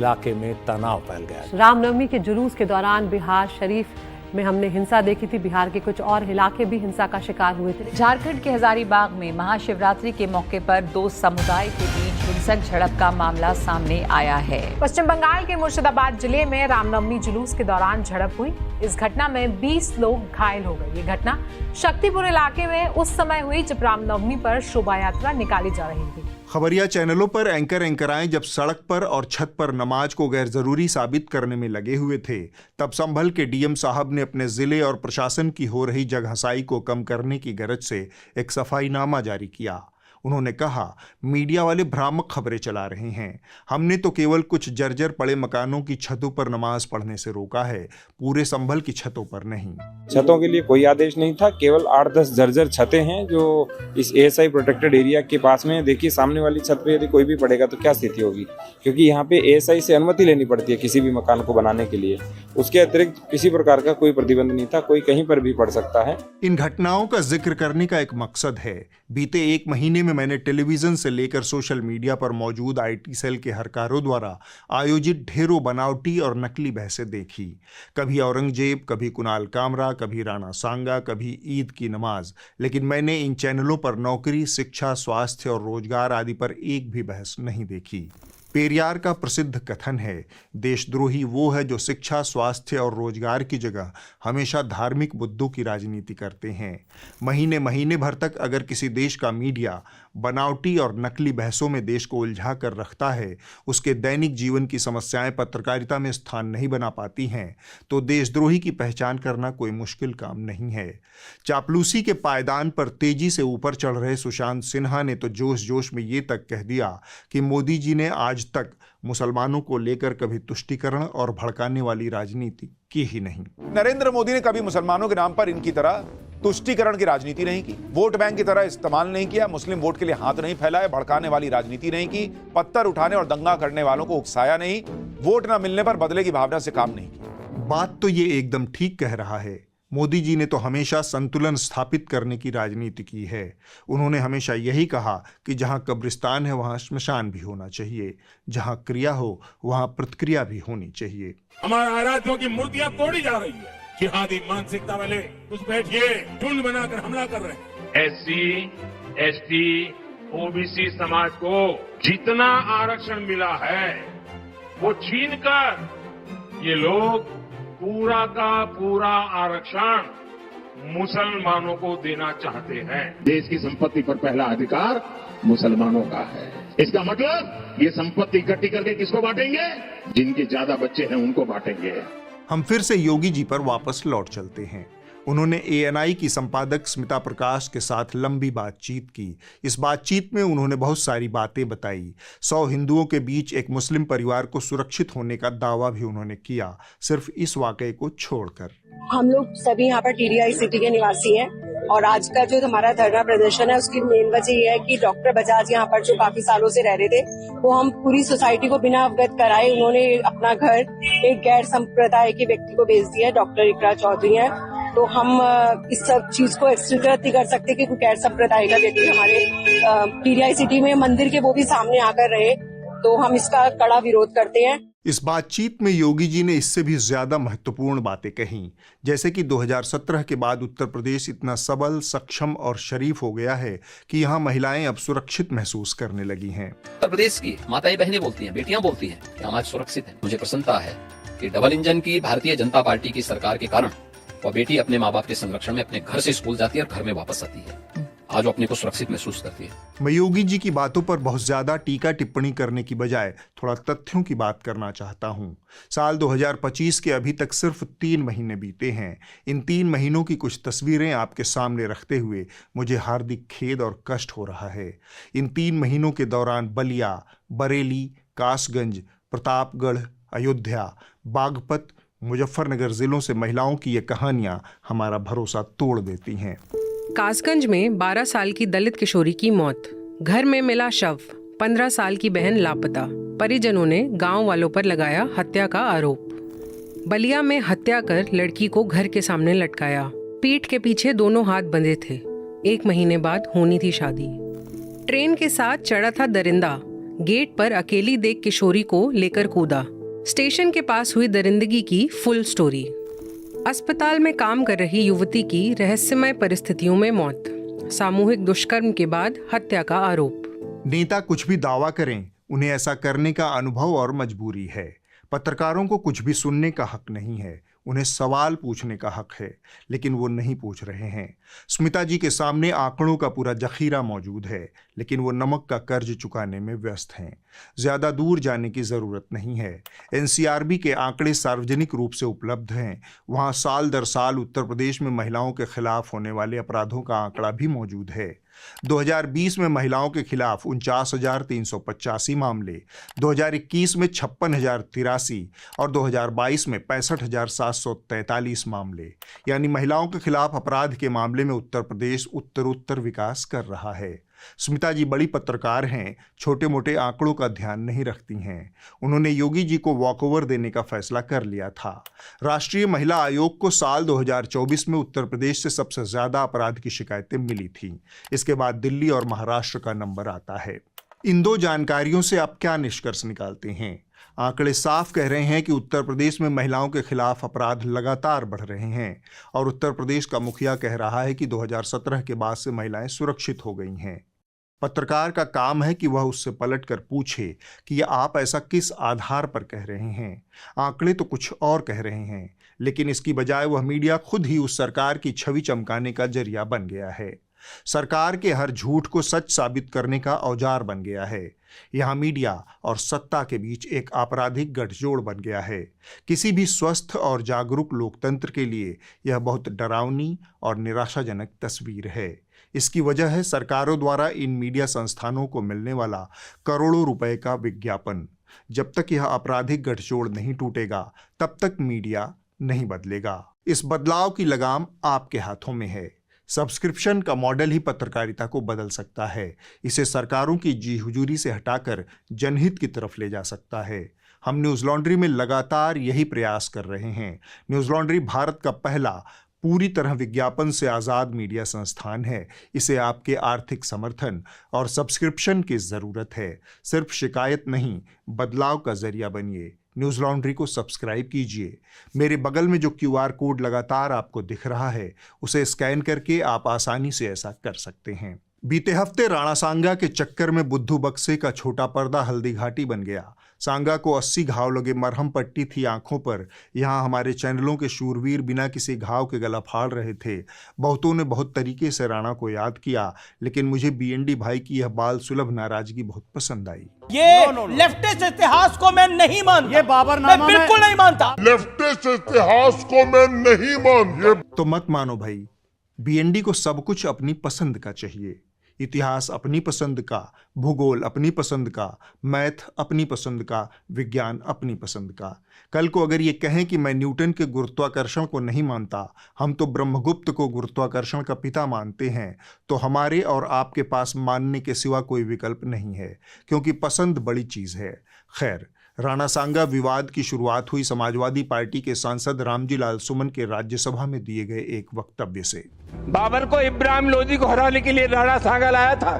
इलाके में तनाव फैल गया। रामनवमी के जुलूस के दौरान बिहार शरीफ में हमने हिंसा देखी थी। बिहार के कुछ और इलाके भी हिंसा का शिकार हुए थे। झारखंड के हजारीबाग में महाशिवरात्रि के मौके पर दो समुदाय के बीच हिंसक झड़प का मामला सामने आया है। पश्चिम बंगाल के मुर्शिदाबाद जिले में रामनवमी जुलूस के दौरान झड़प हुई। इस घटना में 20 लोग घायल हो गए। ये घटना शक्तिपुर इलाके में उस समय हुई जब रामनवमी पर शोभा यात्रा निकाली जा रही थी। खबरिया चैनलों पर एंकराएं जब सड़क पर और छत पर नमाज को गैर जरूरी साबित करने में लगे हुए थे, तब संभल के डीएम साहब ने अपने जिले और प्रशासन की हो रही जगहंसाई को कम करने की गरज से एक सफाईनामा जारी किया। उन्होंने कहा, मीडिया वाले भ्रामक खबरें चला रहे हैं। हमने तो केवल कुछ जर्जर पड़े मकानों की छतों पर नमाज पढ़ने से रोका है, पूरे संभल की छतों पर नहीं। छतों के लिए कोई आदेश नहीं था, केवल 8-10 जर्जर छतें हैं जो इस एएसआई प्रोटेक्टेड एरिया के पास में। देखिए सामने वाली छत पे यदि कोई भी पड़ेगा तो क्या स्थिति होगी, क्योंकि यहाँ पे एएसआई से अनुमति लेनी पड़ती है किसी भी मकान को बनाने के लिए। उसके अतिरिक्त किसी प्रकार का कोई प्रतिबंध नहीं था, कोई कहीं पर भी पड़ सकता है। इन घटनाओं का जिक्र करने का एक मकसद है। बीते एक महीने में मैंने टेलीविजन से लेकर सोशल मीडिया पर मौजूद आईटी सेल के हरकारों द्वारा आयोजित ढेरों बनावटी और नकली बहसें देखी। कभी औरंगजेब, कभी कुणाल कामरा, कभी राणा सांगा, कभी ईद की नमाज। लेकिन मैंने इन चैनलों पर नौकरी, शिक्षा, स्वास्थ्य और रोजगार आदि पर एक भी बहस नहीं देखी। पेरियार का प्रसिद्ध कथन है, देशद्रोही वो है जो शिक्षा, स्वास्थ्य और रोजगार की जगह हमेशा धार्मिक मुद्दों की राजनीति करते हैं। महीने महीने भर तक अगर किसी देश का मीडिया बनावटी और नकली बहसों में देश को उलझा कर रखता है, उसके दैनिक जीवन की समस्याएं पत्रकारिता में स्थान नहीं बना पाती हैं, तो देशद्रोही की पहचान करना कोई मुश्किल काम नहीं है। चापलूसी के पायदान पर तेजी से ऊपर चढ़ रहे सुशांत सिन्हा ने तो जोश जोश में ये तक कह दिया कि मोदी जी ने आज तक मुसलमानों को लेकर कभी तुष्टीकरण और भड़काने वाली राजनीति की ही नहीं। नरेंद्र मोदी ने कभी मुसलमानों के नाम पर इनकी तरह तुष्टीकरण की राजनीति नहीं की, वोट बैंक की तरह इस्तेमाल नहीं किया, मुस्लिम वोट के लिए हाथ नहीं फैलाए, भड़काने वाली राजनीति नहीं की, पत्थर उठाने और दंगा करने वालों को उकसाया नहीं, वोट न मिलने पर बदले की भावना से काम नहीं किया। बात तो ये एकदम ठीक कह रहा है। मोदी जी ने तो हमेशा संतुलन स्थापित करने की राजनीति की है। उन्होंने हमेशा यही कहा कि जहां कब्रिस्तान है वहां श्मशान भी होना चाहिए, जहां क्रिया हो वहां प्रतिक्रिया भी होनी चाहिए। हमारे आराध्यों की मूर्तियां तोड़ी जा रही है, जिहादी मानसिकता वाले कुछ बैठिए झुंड बनाकर हमला कर रहे हैं। SC, ST, OBC समाज को जितना आरक्षण मिला है वो छीनकर ये लोग पूरा का पूरा आरक्षण मुसलमानों को देना चाहते हैं। देश की संपत्ति पर पहला अधिकार मुसलमानों का है। इसका मतलब ये संपत्ति इकट्ठी करके किसको बांटेंगे? जिनके ज्यादा बच्चे हैं उनको बांटेंगे। हम फिर से योगी जी पर वापस लौट चलते हैं। उन्होंने ANI की संपादक स्मिता प्रकाश के साथ लंबी बातचीत की। इस बातचीत में उन्होंने बहुत सारी बातें बताई। 100 हिंदुओं के बीच एक मुस्लिम परिवार को सुरक्षित होने का दावा भी उन्होंने किया, सिर्फ इस वाकये को छोड़कर। हम लोग सभी यहाँ पर TDI सिटी के निवासी हैं और आज का जो हमारा धरना प्रदर्शन है उसकी मेन वजह ये है कि डॉक्टर बजाज यहाँ पर जो काफी सालों से रह रहे थे, वो हम पूरी सोसाइटी को बिना अवगत कराए उन्होंने अपना घर एक गैर संप्रदाय के व्यक्ति को बेच दिया है। डॉक्टर इकरा चौधरी है, तो हम इस सब चीज को एक्सक्लूड नहीं कर सकते कि कोई गैर संप्रदाय का व्यक्ति हमारे TDI सिटी में मंदिर के वो भी सामने आकर रहे, तो हम इसका कड़ा विरोध करते हैं। इस बातचीत में योगी जी ने इससे भी ज्यादा महत्वपूर्ण बातें कहीं, जैसे कि 2017 के बाद उत्तर प्रदेश इतना सबल, सक्षम और शरीफ हो गया है कि यहाँ महिलाएं अब सुरक्षित महसूस करने लगी हैं। उत्तर प्रदेश की माताएं बहनें बोलती हैं, बेटियां बोलती हैं कि हम आज सुरक्षित हैं। मुझे प्रसन्नता है कि डबल इंजन की भारतीय जनता पार्टी की सरकार के कारण वो बेटी अपने माँ बाप के संरक्षण में अपने घर से स्कूल जाती है और घर में वापस आती है। आज वो अपने को सुरक्षित महसूस करती है। मैं योगी जी की बातों पर बहुत ज्यादा टीका टिप्पणी करने की बजाय थोड़ा तथ्यों की बात करना चाहता हूँ। साल 2025 के अभी तक सिर्फ 3 महीने बीते हैं। इन 3 महीनों की कुछ तस्वीरें आपके सामने रखते हुए मुझे हार्दिक खेद और कष्ट हो रहा है। इन 3 महीनों के दौरान बलिया, बरेली, कासगंज, प्रतापगढ़, अयोध्या, बागपत, मुजफ्फरनगर जिलों से महिलाओं की ये कहानियां हमारा भरोसा तोड़ देती हैं। कासगंज में 12 साल की दलित किशोरी की मौत, घर में मिला शव, 15 साल की बहन लापता, परिजनों ने गांव वालों पर लगाया हत्या का आरोप। बलिया में हत्या कर लड़की को घर के सामने लटकाया, पीठ के पीछे दोनों हाथ बंधे थे। 1 महीने बाद होनी थी शादी। ट्रेन के साथ चढ़ा था दरिंदा, गेट पर अकेली देख किशोरी को लेकर कूदा। स्टेशन के पास हुई दरिंदगी की फुल स्टोरी। अस्पताल में काम कर रही युवती की रहस्यमय परिस्थितियों में मौत। सामूहिक दुष्कर्म के बाद हत्या का आरोप। नेता कुछ भी दावा करें, उन्हें ऐसा करने का अनुभव और मजबूरी है। पत्रकारों को कुछ भी सुनने का हक नहीं है, उन्हें सवाल पूछने का हक है, लेकिन वो नहीं पूछ रहे हैं। स्मिता जी के सामने आंकड़ों का पूरा जखीरा मौजूद है, लेकिन वो नमक का कर्ज चुकाने में व्यस्त हैं। ज्यादा दूर जाने की जरूरत नहीं है। एनसीआरबी के आंकड़े सार्वजनिक रूप से उपलब्ध हैं। वहां साल दर साल उत्तर प्रदेश में महिलाओं के खिलाफ होने वाले अपराधों का आंकड़ा भी मौजूद है। 2020 में महिलाओं के खिलाफ 49,385 मामले, 2021 में 56,083 और 2022 में 65,743 मामले। यानी महिलाओं के खिलाफ अपराध के मामले में उत्तर प्रदेश उत्तरोत्तर विकास कर रहा है। स्मिता जी बड़ी पत्रकार हैं, छोटे मोटे आंकड़ों का ध्यान नहीं रखती हैं। उन्होंने योगी जी को वॉकओवर देने का फैसला कर लिया था। राष्ट्रीय महिला आयोग को साल 2024 में उत्तर प्रदेश से सबसे ज्यादा अपराध की शिकायतें मिली थीं। इसके बाद दिल्ली और महाराष्ट्र का नंबर आता है। इन दो जानकारियों से आप क्या निष्कर्ष निकालते हैं? आंकड़े साफ कह रहे हैं कि उत्तर प्रदेश में महिलाओं के खिलाफ अपराध लगातार बढ़ रहे हैं और उत्तर प्रदेश का मुखिया कह रहा है कि 2017 के बाद से महिलाएं सुरक्षित हो गई हैं। पत्रकार का काम है कि वह उससे पलटकर पूछे कि ये आप ऐसा किस आधार पर कह रहे हैं। आंकड़े तो कुछ और कह रहे हैं, लेकिन इसकी बजाय वह मीडिया खुद ही उस सरकार की छवि चमकाने का जरिया बन गया है। सरकार के हर झूठ को सच साबित करने का औजार बन गया है। यहाँ मीडिया और सत्ता के बीच एक आपराधिक गठजोड़ बन गया है। किसी भी स्वस्थ और जागरूक लोकतंत्र के लिए यह बहुत डरावनी और निराशाजनक तस्वीर है। इसकी वजह है सरकारों द्वारा इन मीडिया संस्थानों को मिलने वाला करोड़ों रुपए का विज्ञापन। जब तक यह आपराधिक गठजोड़ नहीं टूटेगा, तब तक मीडिया नहीं बदलेगा। इस बदलाव की लगाम आपके हाथों में है। सब्सक्रिप्शन का मॉडल ही पत्रकारिता को बदल सकता है। इसे सरकारों की जी हुजूरी से हटाकर जनहित की तरफ ले जा सकता है। हम न्यूज़ लॉन्ड्री में लगातार यही प्रयास कर रहे हैं। न्यूज़ लॉन्ड्री भारत का पहला पूरी तरह विज्ञापन से आज़ाद मीडिया संस्थान है। इसे आपके आर्थिक समर्थन और सब्सक्रिप्शन की ज़रूरत है। सिर्फ शिकायत नहीं, बदलाव का जरिया बनिए। न्यूज़ लॉन्ड्री को सब्सक्राइब कीजिए। मेरे बगल में जो QR कोड लगातार आपको दिख रहा है, उसे स्कैन करके आप आसानी से ऐसा कर सकते हैं। बीते हफ्ते राणा सांगा के चक्कर में बुद्धू बक्से का छोटा पर्दा हल्दी घाटी बन गया। सांगा को 80 घाव लगे, मरहम पट्टी थी आंखों पर। यहाँ हमारे चैनलों के शूरवीर बिना किसी घाव के गला फाड़ रहे थे। बहुतों ने बहुत तरीके से राणा को याद किया, लेकिन मुझे BND भाई की यह बाल सुलभ नाराजगी बहुत पसंद आई। ये लेफ्टिस्ट इतिहास को मैं नहीं मानता। ये बाबरनामा मैं बिल्कुल नहीं मानता। लेफ्टिस्ट इतिहास को मैं नहीं मानता। तो मत मानो भाई, BND को सब कुछ अपनी पसंद का चाहिए। इतिहास अपनी पसंद का, भूगोल अपनी पसंद का, मैथ अपनी पसंद का, विज्ञान अपनी पसंद का। कल को अगर ये कहें कि मैं न्यूटन के गुरुत्वाकर्षण को नहीं मानता, हम तो ब्रह्मगुप्त को गुरुत्वाकर्षण का पिता मानते हैं, तो हमारे और आपके पास मानने के सिवा कोई विकल्प नहीं है, क्योंकि पसंद बड़ी चीज़ है। खैर, राणा सांगा विवाद की शुरुआत हुई समाजवादी पार्टी के सांसद रामजी लाल सुमन के राज्यसभा में दिए गए एक वक्तव्य से। बाबर को इब्राहिम लोदी को हराने के लिए राणा सांगा लाया था,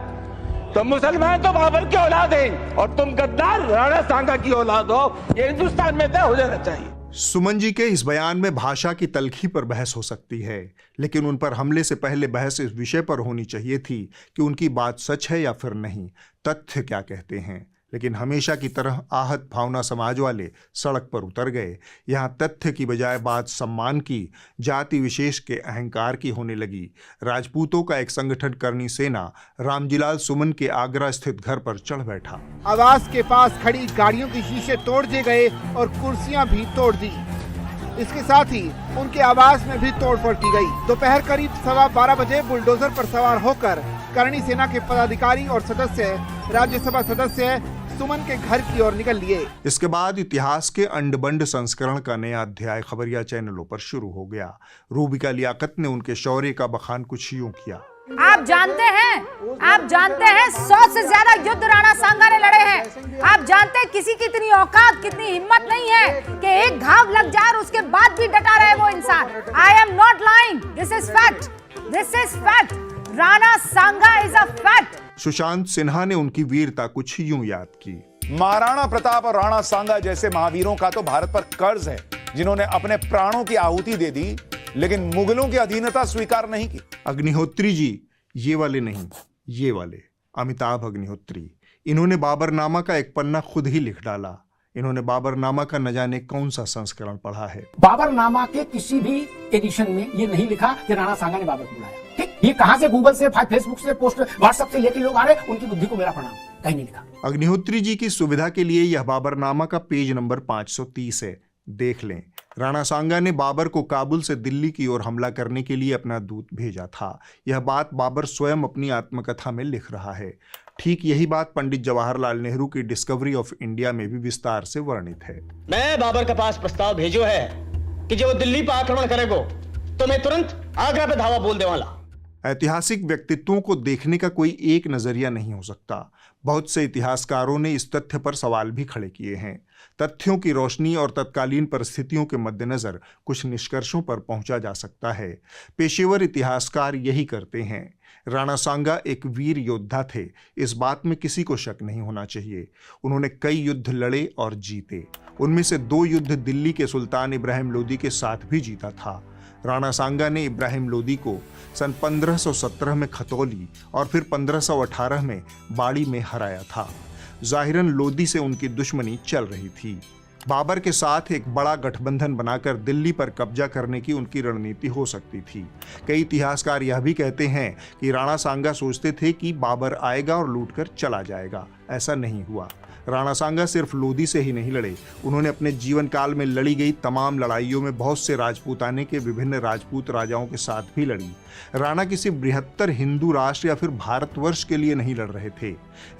तो मुसलमान तो बाबर की औलाद हैं और तुम गद्दार राणा सांगा की औलाद हो। ये हिंदुस्तान में तय हो जाना चाहिए। सुमन जी के इस बयान में भाषा की तलखी पर बहस हो सकती है, लेकिन उन पर हमले से पहले बहस इस विषय पर होनी चाहिए थी कि उनकी बात सच है या फिर नहीं, तथ्य क्या कहते हैं। लेकिन हमेशा की तरह आहत भावना समाज वाले सड़क पर उतर गए। यहाँ तथ्य की बजाय बात सम्मान की, जाति विशेष के अहंकार की होने लगी। राजपूतों का एक संगठन करनी सेना रामजीलाल सुमन के आगरा स्थित घर पर चढ़ बैठा। आवास के पास खड़ी गाड़ियों के शीशे तोड़ दिए गए और कुर्सियां भी तोड़ दी। इसके साथ ही उनके आवास में भी तोड़फोड़ की गई। दोपहर करीब 12:15 बजे बुलडोजर पर सवार होकर करणी सेना के पदाधिकारी और सदस्य राज्यसभा सदस्य सुमन के घर की ओर निकल लिए। इसके बाद इतिहास के अंड-बंड संस्करण का नया अध्याय खबरिया चैनलों पर शुरू हो गया। रूबिका लियाकत ने उनके शौर्य का बखान कुछ यूं किया। आप जानते हैं 100 से ज्यादा युद्ध राणा सांगा ने लड़े हैं। आप जानते हैं किसी की इतनी औकात, कितनी हिम्मत नहीं है कि एक घाव लग जाए और उसके बाद भी डटा रहे वो इंसान। I am not lying, this is fact. Rana Sanga is a fact. Sushant Sinha ने उनकी वीरता कुछ यूं याद की। महाराणा प्रताप और राणा सांगा जैसे महावीरों का तो भारत पर कर्ज है, जिन्होंने अपने प्राणों की आहुति दे दी लेकिन मुगलों की अधीनता स्वीकार नहीं की। अग्निहोत्री जी, ये वाले नहीं, ये वाले अमिताभ अग्निहोत्री। इन्होंने बाबरनामा का एक पन्ना खुद ही लिख डाला। इन्होंने बाबरनामा का न जाने कौन सा संस्करण पढ़ा है। बाबरनामा के किसी भी एडिशन में ये नहीं लिखा कि राणा सांगा ने बाबर को बुलाया। ठीक, ये कहां से गूगल से, फेसबुक से, पोस्ट, व्हाट्सएप से लेके लोग आ रहे, उनकी बुद्धि को मेरा प्रणाम। कहीं नहीं लिखा। अग्निहोत्री जी की सुविधा के लिए यह बाबरनामा का पेज नंबर 530 है, देख लें। राणा सांगा ने बाबर को काबुल से दिल्ली की ओर हमला करने के लिए अपना दूत भेजा था। यह बात बाबर स्वयं अपनी आत्मकथा में लिख रहा है। ठीक यही बात पंडित जवाहरलाल नेहरू की डिस्कवरी ऑफ इंडिया में भी विस्तार से वर्णित है। मैं बाबर के पास प्रस्ताव भेजो है कि जब वो दिल्ली पर आक्रमण करेगो तो मैं तुरंत आगरा पे धावा बोल देवाला। ऐतिहासिक व्यक्तित्वों को देखने का कोई एक नजरिया नहीं हो सकता। बहुत से इतिहासकारों ने इस तथ्य पर सवाल भी खड़े किए हैं। तथ्यों की रोशनी और तत्कालीन परिस्थितियों के मद्देनजर कुछ निष्कर्षों पर पहुंचा जा सकता है। पेशेवर इतिहासकार यही करते हैं। राणा सांगा एक वीर योद्धा थे, इस बात में किसी को शक नहीं होना चाहिए। उन्होंने कई युद्ध लड़े और जीते। उनमें से 2 युद्ध दिल्ली के सुल्तान इब्राहिम लोदी के साथ भी जीता था। राणा सांगा ने इब्राहिम लोदी को सन 1517 में खतौली और फिर 1518 में बाड़ी में हराया था। जाहिरन लोदी से उनकी दुश्मनी चल रही थी। बाबर के साथ एक बड़ा गठबंधन बनाकर दिल्ली पर कब्जा करने की उनकी रणनीति हो सकती थी। कई इतिहासकार यह भी कहते हैं कि राणा सांगा सोचते थे कि बाबर आएगा और लूटकर चला जाएगा। ऐसा नहीं हुआ। राणा सांगा सिर्फ लोदी से ही नहीं लड़े, उन्होंने अपने जीवन काल में लड़ी गई तमाम लड़ाइयों में बहुत से राजपूताने के विभिन्न राजपूत राजाओं के साथ भी लड़ी। राणा किसी बृहत्तर हिंदू राष्ट्र या फिर भारतवर्ष के लिए नहीं लड़ रहे थे।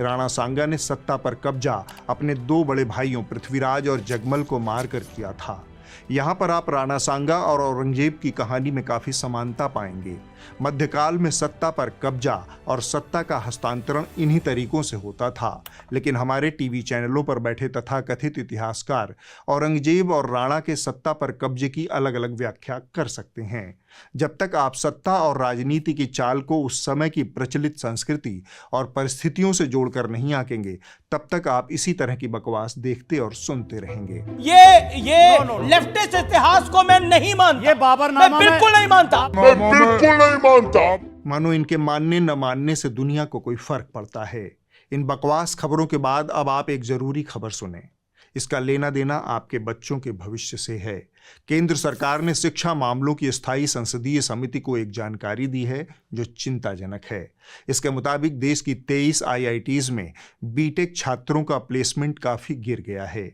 राणा सांगा ने सत्ता पर कब्जा अपने 2 बड़े भाइयों पृथ्वीराज और जगमल को मारकर किया था। यहाँ पर आप राणा सांगा और औरंगजेब की कहानी में काफी समानता पाएंगे। मध्यकाल में सत्ता पर कब्जा और सत्ता का हस्तांतरण इन्हीं तरीकों से होता था, लेकिन हमारे टीवी चैनलों पर बैठे तथाकथित इतिहासकार औरंगजेब और राणा के सत्ता पर कब्जे की अलग अलग व्याख्या कर सकते हैं। जब तक आप सत्ता और राजनीति की चाल को उस समय की प्रचलित संस्कृति और परिस्थितियों से जोड़कर नहीं आंकेंगे, तब तक आप इसी तरह की बकवास देखते और सुनते रहेंगे। ये लेफ्टिस्ट इतिहास को मैं नहीं मानता। ये बाबरनामा मैं बिल्कुल नहीं मानता। मैं बिल्कुल नहीं मानता। मानो इनके मानने न मानने से दुनिया को कोई फर्क पड़ता है। इन बकवास खबरों के बाद अब आप एक जरूरी खबर सुने। इसका लेना देना आपके बच्चों के भविष्य से है। केंद्र सरकार ने शिक्षा मामलों की स्थायी संसदीय समिति को एक जानकारी दी है जो चिंताजनक है। इसके मुताबिक देश की 23 IITs में बीटेक छात्रों का प्लेसमेंट काफी गिर गया है।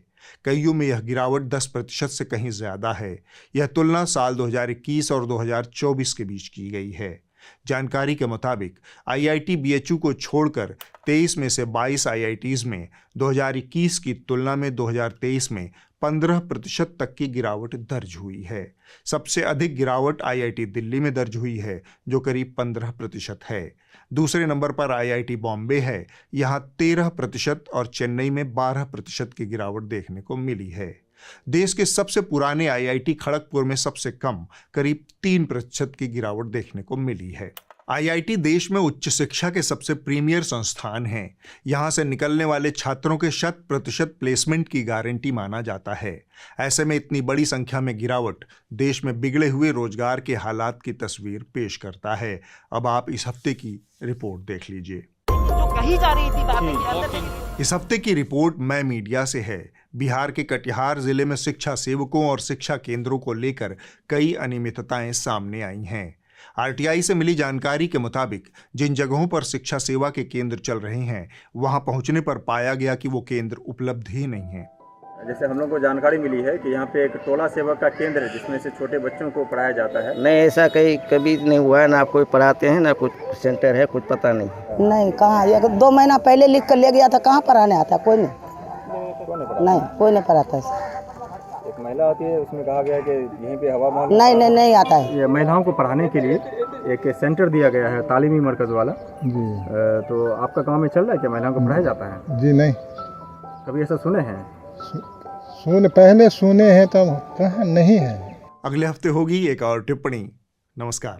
कईयों में यह गिरावट 10% से कहीं ज्यादा है। यह तुलना साल 2021 और 2024 के बीच की गई है। जानकारी के मुताबिक IIT BHU को छोड़कर 23 में से 22 IITs में 2021 की तुलना में 2023 में 15% तक की गिरावट दर्ज हुई है। सबसे अधिक गिरावट IIT दिल्ली में दर्ज हुई है जो करीब 15% है। दूसरे नंबर पर IIT बॉम्बे है, यहाँ 13% और चेन्नई में 12% की गिरावट देखने को मिली है। देश के सबसे पुराने IIT खड़गपुर में सबसे कम करीब 3% की गिरावट देखने को मिली है। IIT देश में उच्च शिक्षा के सबसे प्रीमियर संस्थान हैं। यहाँ से निकलने वाले छात्रों के 100% प्लेसमेंट की गारंटी माना जाता है। ऐसे में इतनी बड़ी संख्या में गिरावट देश में बिगड़े हुए रोजगार के हालात की तस्वीर पेश करता है। अब आप इस हफ्ते की रिपोर्ट देख लीजिए। जो कही जा रही थी इस हफ्ते की रिपोर्ट मैं मीडिया से है। बिहार के कटिहार जिले में शिक्षा सेवकों और शिक्षा केंद्रों को लेकर कई अनियमितताएं सामने आई हैं। RTI से मिली जानकारी के मुताबिक जिन जगहों पर शिक्षा सेवा के केंद्र चल रहे हैं, वहां पहुंचने पर पाया गया कि वो केंद्र उपलब्ध ही नहीं है। जैसे हम लोग को जानकारी मिली है कि यहाँ पे एक टोला सेवक का केंद्र है जिसमें से छोटे बच्चों को पढ़ाया जाता है। नहीं, ऐसा कभी नहीं हुआ है। ना कोई पढ़ाते हैं ना कुछ सेंटर है, कुछ पता नहीं। नहीं, कहाँ 2 महीना पहले लिख कर ले गया था, कहाँ पढ़ाने आता? कोई नहीं कोई नहीं पढ़ाता है। एक महिला आती है, उसमें कहा गया कि यहीं पे हवा महल नहीं आता है। ये महिलाओं को पढ़ाने के लिए एक सेंटर दिया गया है, तालीमी मरकज वाला जी। तो आपका गाँव में चल रहा है क्या? महिलाओं को पढ़ाया जाता है? जी नहीं। कभी ऐसा सुने हैं? पहले सुने हैं, तब कहाँ नहीं है। अगले हफ्ते होगी एक और टिप्पणी। नमस्कार।